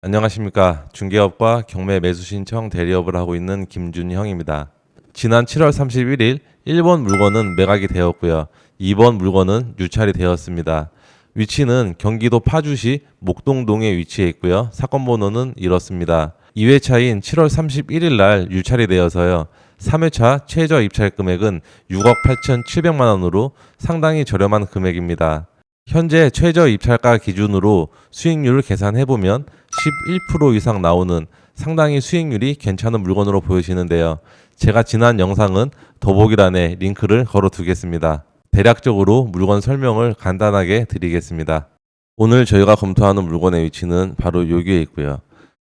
안녕하십니까. 중개업과 경매 매수 신청 대리업을 하고 있는 김준형입니다. 지난 7월 31일 1번 물건은 매각이 되었고요. 2번 물건은 유찰이 되었습니다. 위치는 경기도 파주시 목동동에 위치해 있고요. 사건 번호는 이렇습니다. 2회차인 7월 31일 날 유찰이 되어서요. 3회차 최저 입찰 금액은 6억 8,700만 원으로 상당히 저렴한 금액입니다. 현재 최저 입찰가 기준으로 수익률을 계산해보면 11% 이상 나오는 상당히 수익률이 괜찮은 물건으로 보여지는데요. 제가 지난 영상은 더보기란에 링크를 걸어 두겠습니다. 대략적으로 물건 설명을 간단하게 드리겠습니다. 오늘 저희가 검토하는 물건의 위치는 바로 여기에 있고요.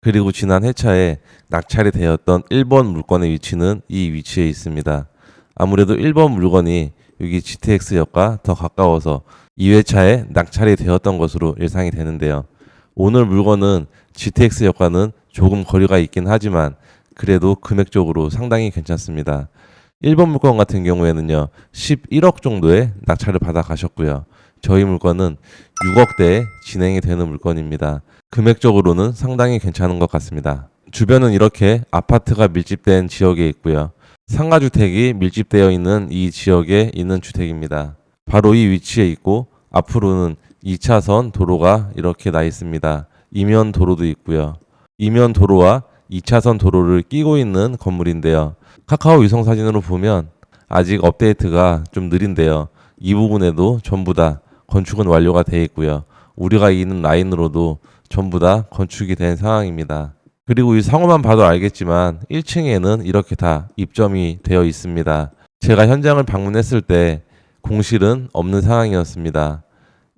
그리고 지난 회차에 낙찰이 되었던 1번 물건의 위치는 이 위치에 있습니다. 아무래도 1번 물건이 여기 GTX역과 더 가까워서 2회차에 낙찰이 되었던 것으로 예상이 되는데요. 오늘 물건은 GTX역과는 조금 거리가 있긴 하지만 그래도 금액적으로 상당히 괜찮습니다. 1번 물건 같은 경우에는요. 11억 정도의 낙찰을 받아 가셨고요. 저희 물건은 6억대에 진행이 되는 물건입니다. 금액적으로는 상당히 괜찮은 것 같습니다. 주변은 이렇게 아파트가 밀집된 지역에 있고요. 상가주택이 밀집되어 있는 이 지역에 있는 주택입니다. 바로 이 위치에 있고 앞으로는 2차선 도로가 이렇게 나 있습니다. 이면 도로도 있고요. 이면 도로와 2차선 도로를 끼고 있는 건물인데요. 카카오 위성 사진으로 보면 아직 업데이트가 좀 느린데요. 이 부분에도 전부 다 건축은 완료가 되어 있고요. 우리가 있는 라인으로도 전부 다 건축이 된 상황입니다. 그리고 이 상호만 봐도 알겠지만 1층에는 이렇게 다 입점이 되어 있습니다. 제가 현장을 방문했을 때 공실은 없는 상황이었습니다.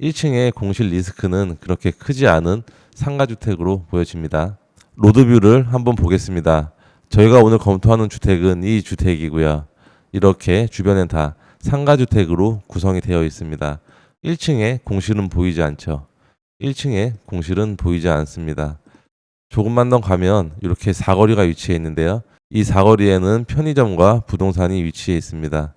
1층의 공실 리스크는 그렇게 크지 않은 상가주택으로 보여집니다. 로드뷰를 한번 보겠습니다. 저희가 오늘 검토하는 주택은 이 주택이고요. 이렇게 주변엔 다 상가주택으로 구성이 되어 있습니다. 1층에 공실은 보이지 않죠. 1층에 공실은 보이지 않습니다. 조금만 더 가면 이렇게 사거리가 위치해 있는데요. 이 사거리에는 편의점과 부동산이 위치해 있습니다.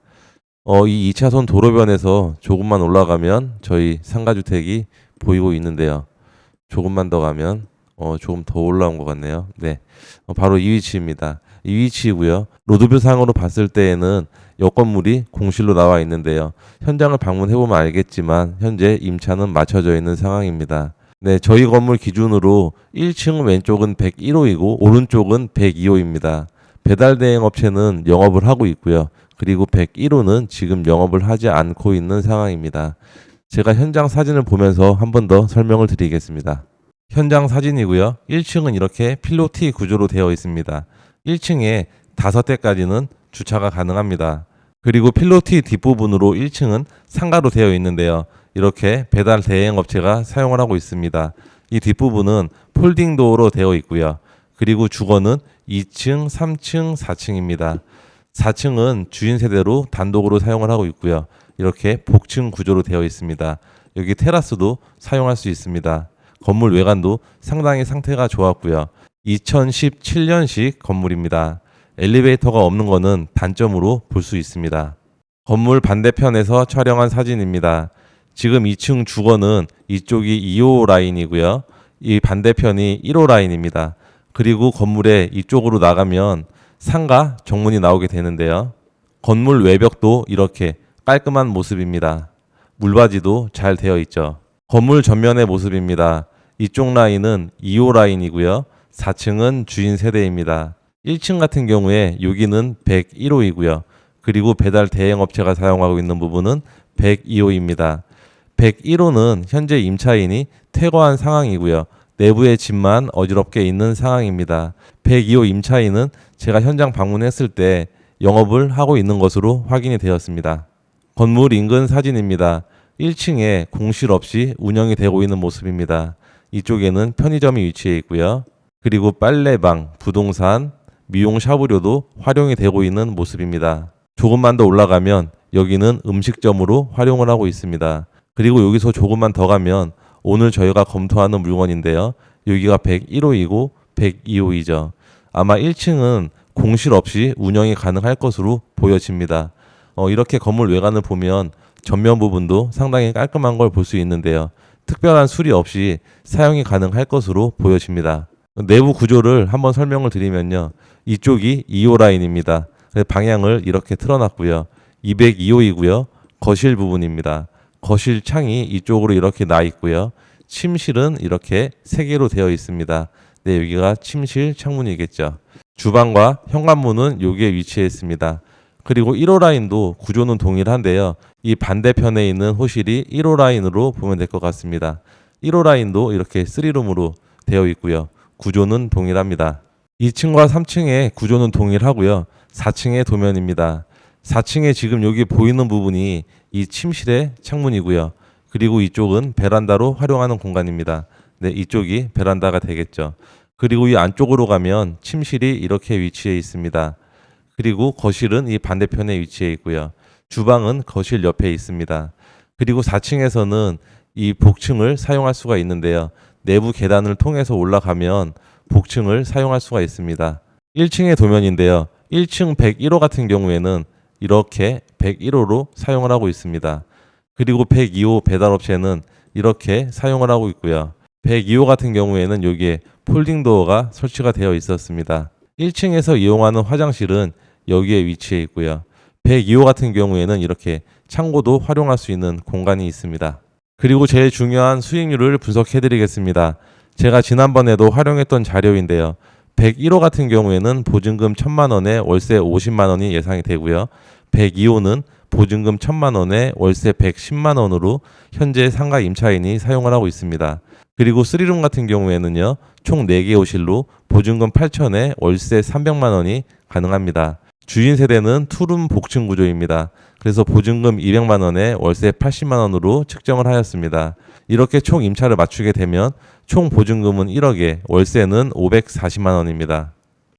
이 2차선 도로변에서 조금만 올라가면 저희 상가주택이 보이고 있는데요. 조금만 더 가면 조금 더 올라온 것 같네요. 네, 바로 이 위치입니다. 이 위치이고요. 로드뷰 상으로 봤을 때에는 옆 건물이 공실로 나와 있는데요. 현장을 방문해보면 알겠지만 현재 임차는 맞춰져 있는 상황입니다. 네, 저희 건물 기준으로 1층 왼쪽은 101호이고 오른쪽은 102호입니다. 배달 대행 업체는 영업을 하고 있고요. 그리고 101호는 지금 영업을 하지 않고 있는 상황입니다. 제가 현장 사진을 보면서 한 번 더 설명을 드리겠습니다. 현장 사진이고요. 1층은 이렇게 필로티 구조로 되어 있습니다. 1층에 5대까지는 주차가 가능합니다. 그리고 필로티 뒷부분으로 1층은 상가로 되어 있는데요. 이렇게 배달 대행 업체가 사용을 하고 있습니다. 이 뒷부분은 폴딩 도어로 되어 있고요. 그리고 주거는 2층, 3층, 4층입니다. 4층은 주인 세대로 단독으로 사용을 하고 있고요. 이렇게 복층 구조로 되어 있습니다. 여기 테라스도 사용할 수 있습니다. 건물 외관도 상당히 상태가 좋았고요. 2017년식 건물입니다. 엘리베이터가 없는 것은 단점으로 볼 수 있습니다. 건물 반대편에서 촬영한 사진입니다. 지금 2층 주거는 이쪽이 2호 라인이고요. 이 반대편이 1호 라인입니다. 그리고 건물의 이쪽으로 나가면 상가 정문이 나오게 되는데요. 건물 외벽도 이렇게 깔끔한 모습입니다. 물받이도 잘 되어 있죠. 건물 전면의 모습입니다. 이쪽 라인은 2호 라인이고요. 4층은 주인 세대입니다. 1층 같은 경우에 여기는 101호이고요. 그리고 배달 대행 업체가 사용하고 있는 부분은 102호입니다. 101호는 현재 임차인이 퇴거한 상황이고요. 내부의 집만 어지럽게 있는 상황입니다. 102호 임차인은 제가 현장 방문했을 때 영업을 하고 있는 것으로 확인이 되었습니다. 건물 인근 사진입니다. 1층에 공실 없이 운영이 되고 있는 모습입니다. 이쪽에는 편의점이 위치해 있고요. 그리고 빨래방, 부동산, 미용 샤브료도 활용이 되고 있는 모습입니다. 조금만 더 올라가면 여기는 음식점으로 활용을 하고 있습니다. 그리고 여기서 조금만 더 가면 오늘 저희가 검토하는 물건인데요. 여기가 101호이고 102호이죠. 아마 1층은 공실 없이 운영이 가능할 것으로 보여집니다. 이렇게 건물 외관을 보면 전면 부분도 상당히 깔끔한 걸 볼 수 있는데요. 특별한 수리 없이 사용이 가능할 것으로 보여집니다. 내부 구조를 한번 설명을 드리면요. 이쪽이 2호 라인입니다. 방향을 이렇게 틀어놨고요. 202호이고요. 거실 부분입니다. 거실 창이 이쪽으로 이렇게 나 있고요. 침실은 이렇게 3개로 되어 있습니다. 네, 여기가 침실 창문이겠죠. 주방과 현관문은 여기에 위치해 있습니다. 그리고 1호 라인도 구조는 동일한데요. 이 반대편에 있는 호실이 1호 라인으로 보면 될 것 같습니다. 1호 라인도 이렇게 3룸으로 되어 있고요. 구조는 동일합니다. 2층과 3층의 구조는 동일하고요. 4층의 도면입니다. 4층에 지금 여기 보이는 부분이 이 침실의 창문이고요. 그리고 이쪽은 베란다로 활용하는 공간입니다. 네, 이쪽이 베란다가 되겠죠. 그리고 이 안쪽으로 가면 침실이 이렇게 위치해 있습니다. 그리고 거실은 이 반대편에 위치해 있고요. 주방은 거실 옆에 있습니다. 그리고 4층에서는 이 복층을 사용할 수가 있는데요. 내부 계단을 통해서 올라가면 복층을 사용할 수가 있습니다. 1층의 도면인데요. 1층 101호 같은 경우에는 이렇게 101호로 사용을 하고 있습니다. 그리고 102호 배달업체는 이렇게 사용을 하고 있고요. 102호 같은 경우에는 여기에 폴딩도어가 설치가 되어 있었습니다. 1층에서 이용하는 화장실은 여기에 위치해 있고요. 102호 같은 경우에는 이렇게 창고도 활용할 수 있는 공간이 있습니다. 그리고 제일 중요한 수익률을 분석해 드리겠습니다. 제가 지난번에도 활용했던 자료인데요. 101호 같은 경우에는 보증금 1,000만 원에 월세 50만 원이 예상이 되고요. 102호는 보증금 1,000만 원에 월세 110만 원으로 현재 상가 임차인이 사용을 하고 있습니다. 그리고 3룸 같은 경우에는요. 총 4개 호실로 보증금 8,000에 월세 300만 원이 가능합니다. 주인 세대는 투룸 복층 구조입니다. 그래서 보증금 200만 원에 월세 80만 원으로 측정을 하였습니다. 이렇게 총 임차를 맞추게 되면 총 보증금은 1억에 월세는 540만 원입니다.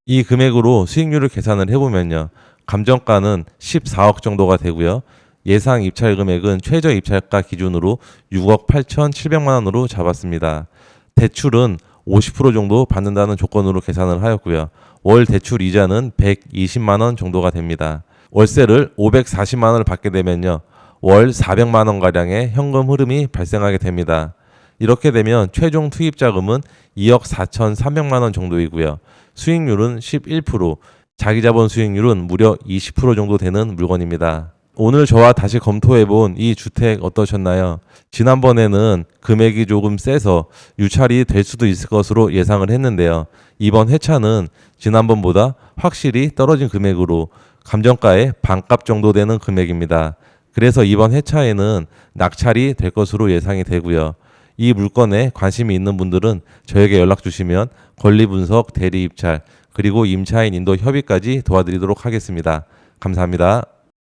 이 금액으로 수익률을 계산을 해보면요. 감정가는 14억 정도가 되고요. 예상 입찰 금액은 최저 입찰가 기준으로 6억 8,700만 원으로 잡았습니다. 대출은 50% 정도 받는다는 조건으로 계산을 하였고요. 월 대출 이자는 120만 원 정도가 됩니다. 월세를 540만 원을 받게 되면요. 월 400만 원 가량의 현금 흐름이 발생하게 됩니다. 이렇게 되면 최종 투입 자금은 2억 4,300만 원 정도이고요. 수익률은 11%, 자기 자본 수익률은 무려 20% 정도 되는 물건입니다. 오늘 저와 다시 검토해본 이 주택 어떠셨나요? 지난번에는 금액이 조금 세서 유찰이 될 수도 있을 것으로 예상을 했는데요. 이번 회차는 지난번보다 확실히 떨어진 금액으로 감정가의 반값 정도 되는 금액입니다. 그래서 이번 회차에는 낙찰이 될 것으로 예상이 되고요. 이 물건에 관심이 있는 분들은 저에게 연락 주시면 권리 분석, 대리 입찰, 그리고 임차인 인도 협의까지 도와드리도록 하겠습니다. 감사합니다.